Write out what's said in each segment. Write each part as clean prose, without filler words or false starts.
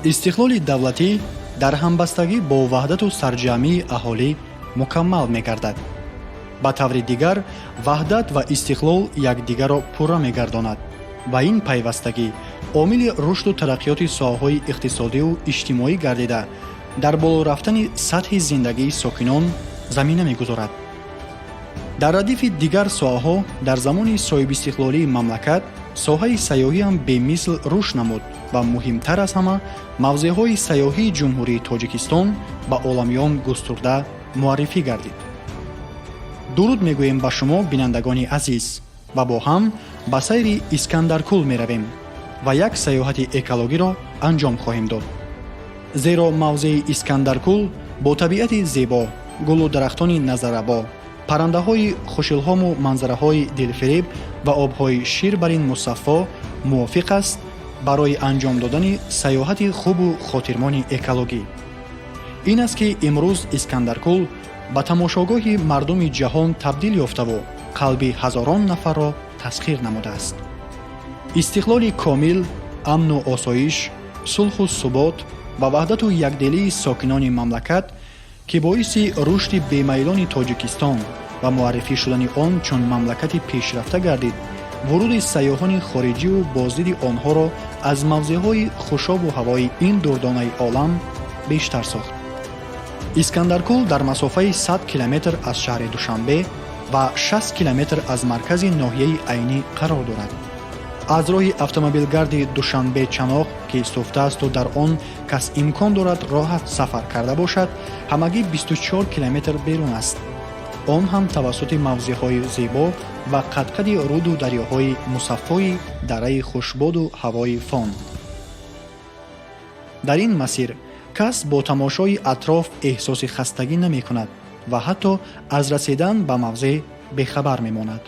استقلال دولتی در همبستگی با وحدت و سرجمعی اهالی مکمل می‌گردد. به طور دیگر وحدت و استقلال یکدیگر را پوره می‌گرداند و این پیوستگی عامل رشد و ترقیات ساحه‌های اقتصادی و اجتماعی گردیده در بالا رفتن سطح زندگی ساکنان زمینه می‌گذارد. در ردیف دیگر ساحه‌ها در زمان صاحب استقلالی مملکت ساحه سیاحی هم به مثل رشد نمود و مهمتر از همه موضع‌های سیاحی جمهوری تاجیکستان به عالمیان گسترده معرفی گردید. درود میگوییم به شما بینندگان عزیز و با هم به سیر اسکندرکول میرویم و یک سیاحت اکولوژی را انجام خواهیم داد. زیرا موضع اسکندرکول با طبیعت زیبا، گل و درختان نظرآبا، پرنده‌های خوش‌الهام و منظره‌های دلفریب و آب‌های شیربرین مصفا موافق است برای انجام دادن سیاحت خوب و خاطرمان اکولوژی. این است که امروز اسکندرکول به تماشاگاه مردم جهان تبدیل یافته و قلب هزاران نفر را تسخیر نموده است. استقلال کامل، امن و آسایش، صلح و ثبات و وحدت و یکدلی ساکنان مملکت که باعث رشد بیمیلان تاجیکستان و معرفی شدن آن چون مملکت پیشرفته گردید، ورود سیاحان خارجی و بازدید آنها را از موضع‌های خوشاب و هوای این دردانه عالم بیشتر ساخت. اسکندرکول در مسافه 100 کیلومتر از شهر دوشنبه و 60 کیلومتر از مرکز ناحیه عینی قرار دارد. از راه اتومبیلگرد دوشنبه چناق که استفته است و در آن کس امکان دارد راحت سفر کرده باشد، همگی 24 کیلومتر بیرون است. آن هم توسط موضع‌های زیبا و قدقد رود و دریاهای مصفای دره خوشباد و هوای فان. در این مسیر کس با تماشای اطراف احساس خستگی نمی کند و حتی از رسیدن به موضع بیخبر می ماند.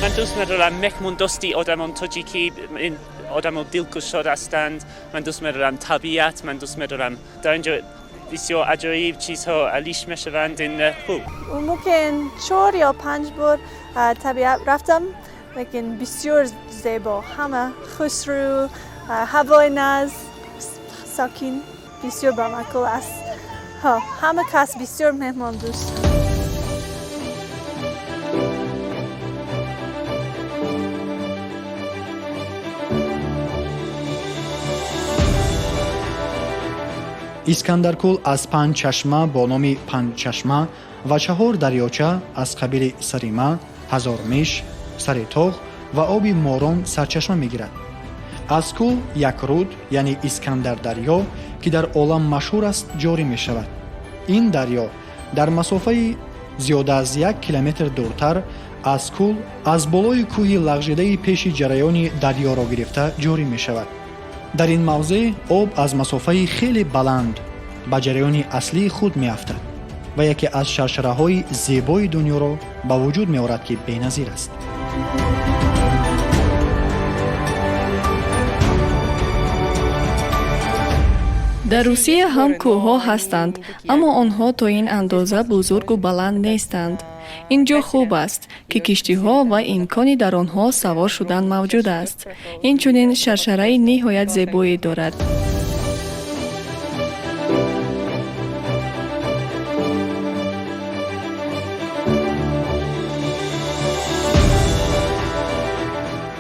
من دوست می‌دارم مهمون دوستی آدمان تاجیکی آدمان دلکش هستند. من دوست می‌دارم طبیعت، من دوست می‌دارم در اینجا بسیار عجایب چیزها علیش میشوند. این خوب. ممکن 4 یا 5 بار طبیعت رفتم، لیکن بسیار زیبا، همه خسرو، هوای نز، ساکین، بسیار بامکل است. همه کس بسیار مهمان دوست. اسکندرکول از 5 چشمه با نام 5 چشمه و 4 دریاچه از قبیل سریمه، هزارمیش، سریتاغ و آب ماران سرچشمه میگیرد. از کول یک رود یعنی اسکندر دریا که در عالم مشهور است جاری می شود. این دریا در مسافه زیاده از 1 کیلومتر دورتر از کول از بالای کوه لغزیده پیش جریان دریا را گرفته جاری می شود. در این موضع آب از مسافه خیلی بلند به جریان اصلی خود می افتد و یکی از شرشره های زیبای دنیا را به وجود می آورد که بی‌نظیر است. در روسیه هم کوه‌ها هستند، اما آنها تا این اندازه بزرگ و بلند نیستند. اینجا خوب است که کشتی‌ها و امکانی در آنها سوار شدن موجود است. این چنین شرشره نهایت زیبایی دارد.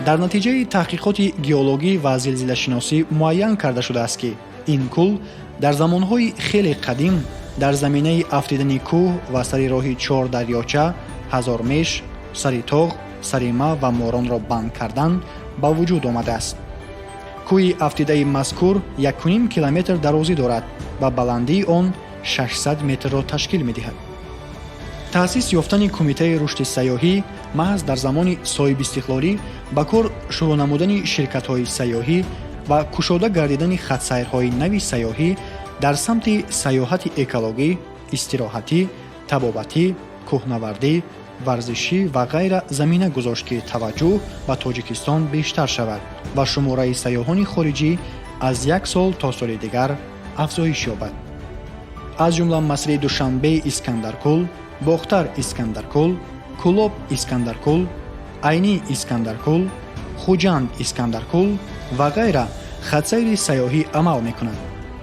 در نتیجه تحقیقات گئولوژی و زلزله شناسی معین کرده شده است که این کول در زمانهای خیلی قدیم در زمینه افتیدن کوه و سر راه 4 دریاچه هزارمیش، سریتاغ، سریمه و ماران را بند کردن به وجود آمده است. کوه افتیده مذکور 1.5 کیلومتر درازی دارد و بلندی آن 600 متر را تشکیل می دهد. تأسیس یافتن کمیته رشد سیاحی محض در زمان صاحب استقلالی با کار شروع نمودن شرکت‌های سیاحی و کشاده گردیدن خط‌سیرهای نوی سیاحی در سمت سیاحت اکولوژی، استراحتی، طبابتی، کوهنوردی، ورزشی و غیره زمینه گذاشت که توجه به تاجیکستان بیشتر شود و شماره سیاحان خارجی از 1 سال تا سال دیگر افزایش یابد. از جمله مسیر دوشنبه اسکندرکول، باختر اسکندرکول، Кулоб Искандаркул, Айни Искандаркул, Хуҷанд Искандаркул ва ғайра хатсайри сайёҳӣ амал мекунанд.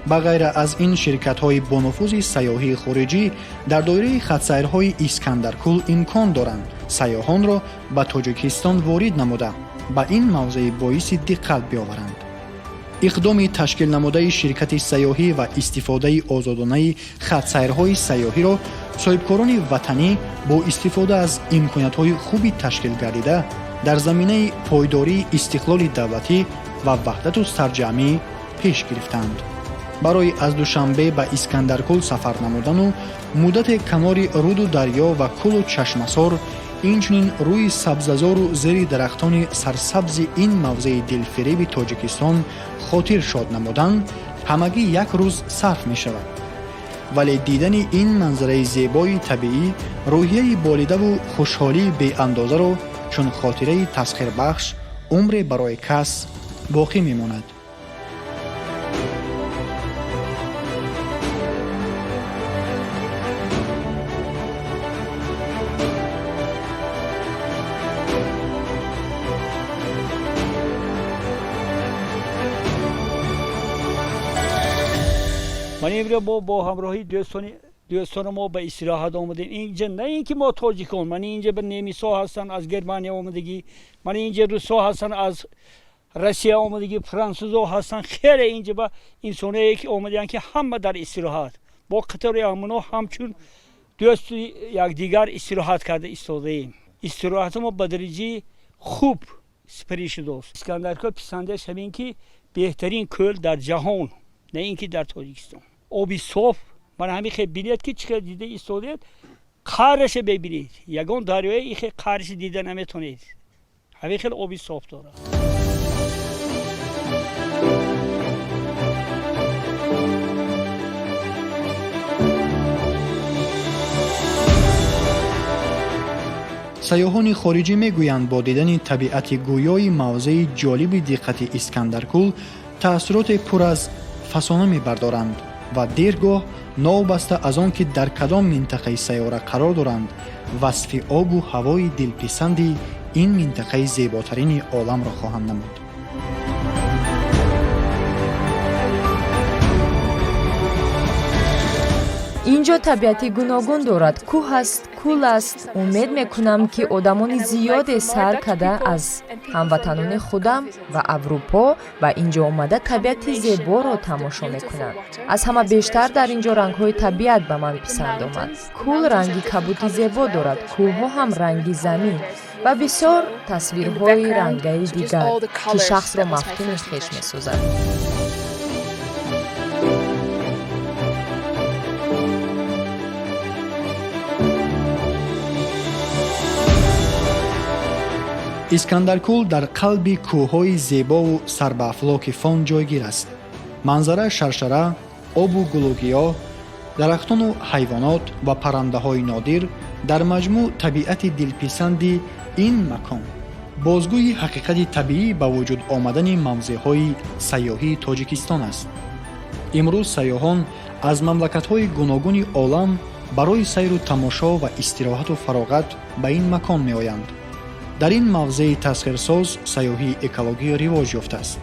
ба ғайра аз ин ширкатҳои бонуфузи сайёҳии хориҷӣ дар доираи хатсайрҳои Искандаркул имкон доранд сайёҳонро ба Тоҷикистон ворид намуда ба ин мавзеъ боиси диққат биоваранд. иқдоми ташкил намудаи ширкати сайёҳӣ ва истифодаи озодонаи хатсайрҳои сайёҳиро соҳибкорони ватанӣ бо истифода аз имкониятҳои хуби ташкил гардида дар заминаи пойдории истиқлоли давлатӣ ва ваҳдату сарҷамъӣ пеш гирифтанд. барои аз душанбе ба Искандаркул сафар намудану муддате канори руду дарьё ва кӯлу чашмасор инчунин рӯи сабзазору зери дарахтони сарсабзи ин мавзеи дилфиреби Тоҷикистон хотир шод намудан ҳамагӣ як рӯз сарф мешавад. вале дидани ин манзараи зебои табиӣ рӯҳияи болидаву хушҳолии беандозаро чун хотираи тасхирбахш умре барои кас боқӣ мемонад. من امروز با همراهی دوستان ما به استراحت آمدیم اینجا. نه اینکه ما تاجیکان، من اینجا به نیمیسا هستن از گرمانیا آمدگی، من اینجا روسا هستن از روسیه آمدگی، فرانسوزا هستن، خیلی اینجا با انسانایی که آمدن که همه در استراحت با قطار امنا همچون دوست یک دیگر استراحت کرده ایستاده ایم. استراحت ما به درجه خوب سپری شده است. اسکندرکو پسنده همین که بهترین کل در جهان، نه اینکه در تاجیکستان. آبی صاف، من همین خیلی بینید که چقدر دیده ایستادید، قارش ببینید، یگان دریای این خیلی قارش دیده نمیتونید. همین خیلی آبی صاف داره. сайёҳони хориҷӣ мегӯянд бо дидани табиати гӯёи мавзеи ҷолиби диққати Искандаркул таъссуроте пур аз фасона мебардоранд ва дергоҳ новбаста аз он ки дар кадом минтақаи сайёра қарор доранд васфи обу ҳавои дилписанди ин минтақаи зеботарини оламро хоҳанд намуд. اینجا طبیعتی گوناگون دارد. کوه است، کول است. امید میکنم که آدمان زیاد سر کرده از هموطنان خودم و اروپا و اینجا آمده طبیعت زیبا را تماشا میکنند. از همه بیشتر در اینجا رنگ های طبیعت به من پسند آمد. کول رنگی کبوتی زیبا دارد، کوه ها هم رنگی زمین و بسیار تصویرهای رنگی دیگر که شخص را مفتون خویش میسازد. Искандаркул дар қалби кӯҳҳои зебову сарбаафлоки фон ҷойгир аст. манзара шаршара, обу гулугиёҳ, дарахтону ҳайвонот ва паррандаҳои нодир дар маҷмӯъ табиати дилписанди ин макон бозгӯи ҳақиқати табиӣ ба вуҷуд омадани мавзеъҳои сайёҳии Тоҷикистон аст. имрӯз сайёҳон аз мамлакатҳои гуногуни олам барои сайру тамошо ва истироҳату фароғат ба ин макон меоянд. дар ин мавзеи тасхирсоз сайёҳии экологӣ ривоҷ ёфтааст.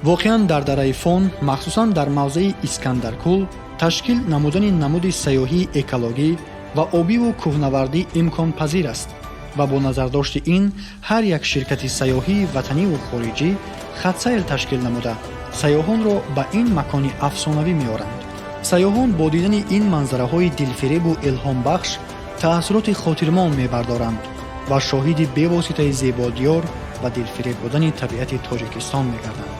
воқеан дар дараи фон, махсусан дар мавзеи Искандаркул, ташкил намудани намуди сайёҳии экологӣ ва обиву кӯҳнавардӣ имконпазир аст ва бо назардошти ин ҳар як ширкати сайёҳии ватаниву хориҷӣ хатсайр ташкил намуда сайёҳонро ба ин макони афсонавӣ меоранд. сайёҳон бо дидани ин манзараҳои дилфиребу илҳомбахш таассуроти хотирмон мебардоранд ва шоҳиди бевоситаи зебодиёр ва дилфиреб будани табиати Тоҷикистон мегарданд.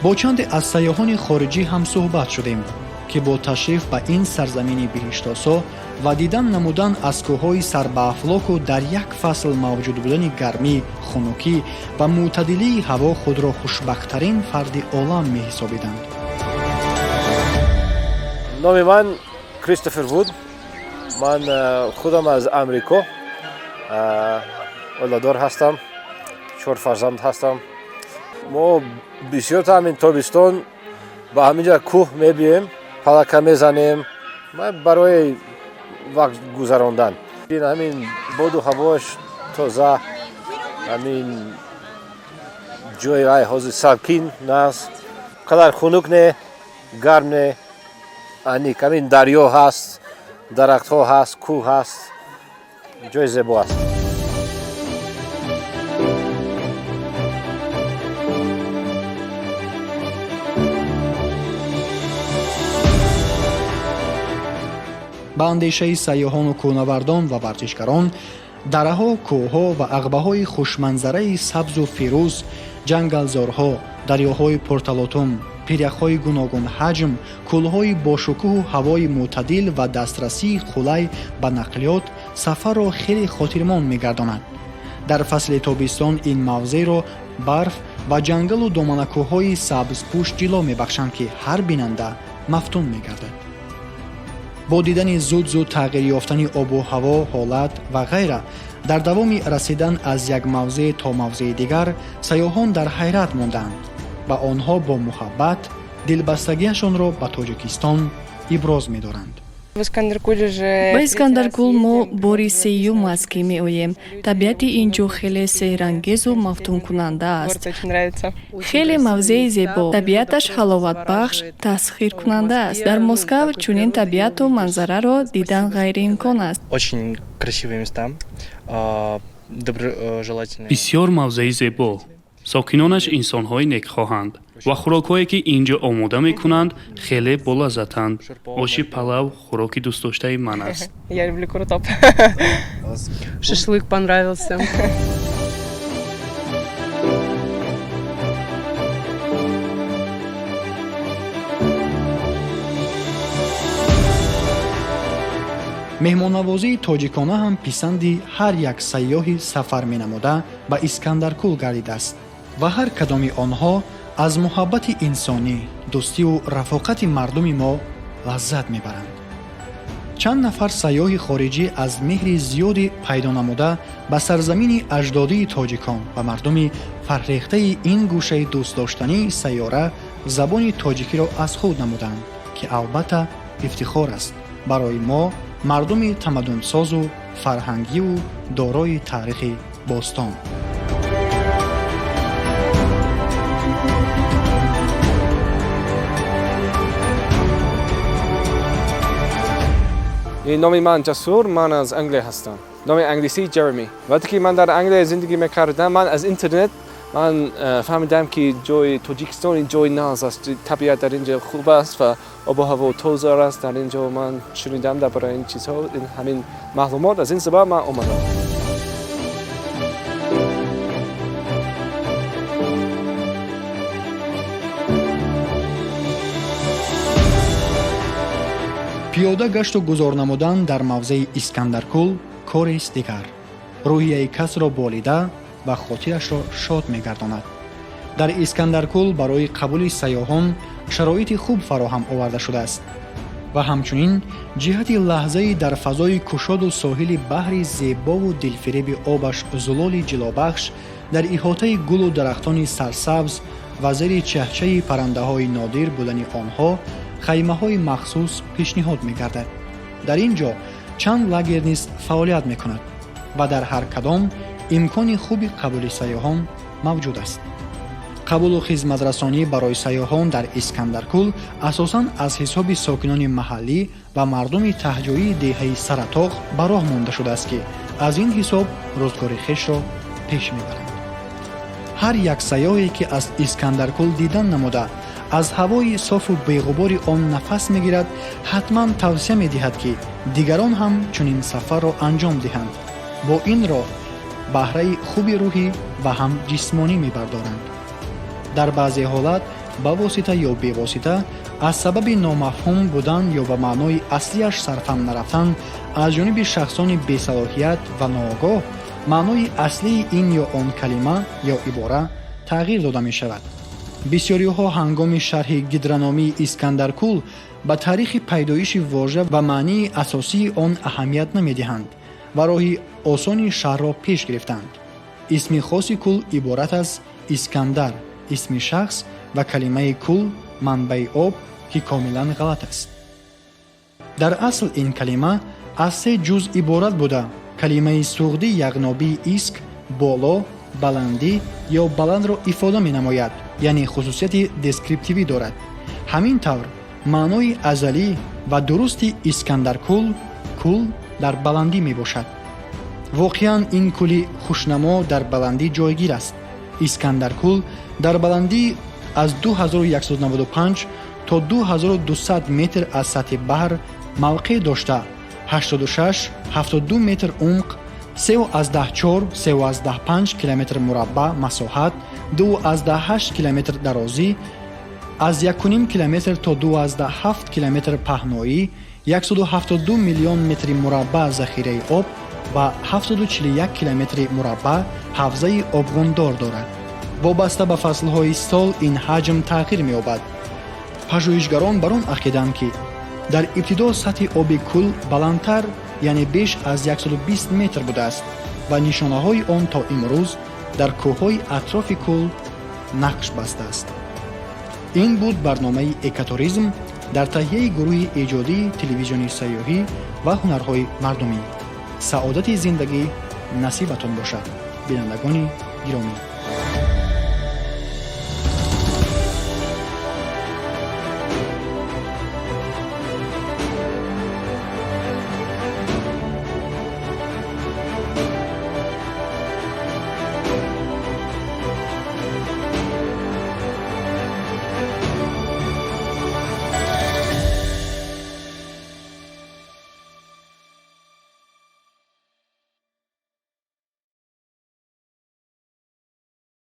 бо чанде аз сайёҳони хориҷӣ ҳам суҳбат шудем ки бо ташриф ба ин сарзамини биҳиштосо ва дидан намудан аз кӯҳҳои сарбаафлоку дар як фасл мавҷуд будани гармӣ, хунукӣ ва мӯътадилии ҳаво худро хушбахттарин фарди олам меҳисобиданд. номи ман Кристофер Вуд. ман худам аз Амрико оладор ҳастам, 4 фарзанд ҳастам. мо бисёр ҳамин тобистон ба ҳаминҷа кӯҳ мебием, палака мезанем барои вақт гузарондан. این همین باد و هواش تازه، همین جای حوض ساکین نیست، قدر خنک نه، گرم نه. همین دریا هست، درخت ها هست، کوه هست، جای زیبا است. ба андешаи сайёҳону кӯҳнавардон ва вартишгарон дараҳо, кӯҳҳо ва ағбаҳои хушманзараи сабзу фирӯз, ҷангалзорҳо, дарёҳои пурталотум, пиряхҳои гуногун ҳаҷм, кӯлҳои бошукӯҳу ҳавои мӯътадил ва дастрасии қулай ба нақлиёт сафарро хеле хотирмон мегардонад. дар фасли тобистон ин мавзеъро барф ва ҷангалу доманакӯҳҳои сабзпӯш ҷило мебахшанд, ки ҳар бинанда мафтун мегардад. бо дидани зуд тағйир ёфтани обу ҳаво, ҳолат ва ғайра, дар давоми расидан аз як мавзеъ то мавзеъи дигар, сайёҳон дар ҳайрат монданд ва онҳо бо муҳаббат дилбастагиашонро ба Тоҷикистон иброз медоранд. ба Искандаркул мо бори сеюм аст ки меоем. Табиати инҷо хеле сеҳрангезу мафтункунанда аст. Хеле мавзеи зебо, табиаташ ҳаловатбахш, тасхиркунанда аст. Дар Москав чунин табиату манзараро дидан ғайриимкон аст. бисёр мавзеи зебо. сокинонаш инсонҳои некхоҳанд ва хӯрокҳое ки инҷо омода мекунанд хеле болаззатанд. оши палав хӯроки дӯстдоштаи ман аст. Шашлык понравился. меҳмоннавозии тоҷикона ҳам писанди ҳар як сайёҳи сафарменамуда ба Искандаркул гардидааст ва ҳар кадоми онҳо аз муҳаббати инсонӣ, дӯстиву рафоқати мардуми мо лаззат мебаранд. чанд нафар сайёҳи хориҷӣ аз меҳри зиёди пайдо намуда ба сарзамини аҷдодии тоҷикон ва мардуми фарҳрехтаи ин гӯшаи дӯстдоштании сайёра забони тоҷикиро аз худ намуданд, ки албатта ифтихор аст барои мо, мардуми тамаддунсозу фарҳангиву дорои таърихи бостон. نام من جسور، من از انگلیس هستم. نام انگلیسی جرمی. وقتی که من در انگلیس زندگی میکردم، من از اینترنت فهمیدم که جای تاجیکستان جای ناز است. طبیعت در اینجا خوب است و آب و هوا تازه است. در اینجا من شنیدم درباره این چیزها، همین معلومات از این سبب من اومدم. пиёда гашту гузор намудан дар мавзеи Искандаркул корест дигар. рӯҳияи касро болида ва хотирашро шод мегардонад. дар Искандаркул барои қабули сайёҳон шароити хуб фароҳам оварда шудааст ва ҳамчунин ҷиҳати лаҳзаи дар фазои кушоду соҳили баҳри зебову дилфиреби обаш зулоли ҷилобахш дар иҳотаи гулу дарахтони сарсабз ва зери чаҳчаи паррандаҳои нодир будани онҳо خیمه‌های مخصوص پیشنهاد می‌گردد. در اینجا چند لاگر نیز فعالیت می‌کند و در هر کدام امکان خوبی قبول سیاحان موجود است. قبول و خدمت‌رسانی برای سیاحان در اسکندرکول اساساً از حساب ساکنان محلی و مردم تهجوری دهه سراتاق به راه مانده شده است که از این حساب روزگار خویش را پیش می‌برند. هر یک سیاحی که از اسکندرکول دیدن نموده از هوای صاف و بی‌غبار آن نفس می‌گیرد، حتما توصیه می‌دهد که دیگران هم چنین سفر را انجام دهند. با این راه بهره خوب روحی و هم جسمانی می‌بردارند. در بعضی حالات با واسطه یا بی واسطه از سبب نامفهوم بودن یا به معنای اصلیش صرفاً نرفتن از جانب شخصان بی‌صلاحیت و ناآگاه معنای اصلی این یا آن کلمه یا عباره تغییر داده می‌شود. بسیاری‌ها هنگام شرح گیدرنامه اسکندرکول به تاریخ پیدایش واژه و معنی اساسی آن اهمیت نمی‌دهند و راهی آسانی شهر را پیش گرفتند. اسم خاص کل عبارت از اسکندر، اسم شخص و کلمه کل منبع آب که کاملا غلط است. در اصل این کلمه аз се ҷуз иборат буда калимаи суғди яғнобии иск боло, баландӣ ё баландро ифода менамояд, яъне хусусияти дескриптивӣ дорад. ҳамин тавр маънои азалӣ ва дурусти Искандаркӯл кӯл дар баландӣ мебошад. воқеан ин кӯли хушнамо дар баландӣ ҷойгир аст. Искандаркӯл дар баландӣ аз 2195 то 2200 метр аз сатҳи баҳр мавқеъ дошта 86-72 метр умқ, 3,4-3,5 километр мураббаъ масоҳат, 2,8 километр дарозӣ, аз 1,5 километр то 2,7 километр паҳноӣ, 172 миллион метри мураббаъ захираи об ва 741 километри мураббаъ ҳавзаи обгондор дорад. вобаста ба фаслҳои сол ин ҳаҷм тағйир меёбад. пажӯҳишгарон бар он ақиданд ки дар ибтидо сатҳи оби кӯл баландтар, яъне беш аз 120 метр будааст ва нишонаҳои он то имрӯз дар кӯҳҳои атрофи кӯл нақш бастааст. ин буд барномаи экотуризм дар таҳияи гурӯҳи эҷодии телевизиони сайёҳӣ ва ҳунарҳои мардумӣ. саодати зиндагӣ насибатон бошад, бинандагони гиромӣ.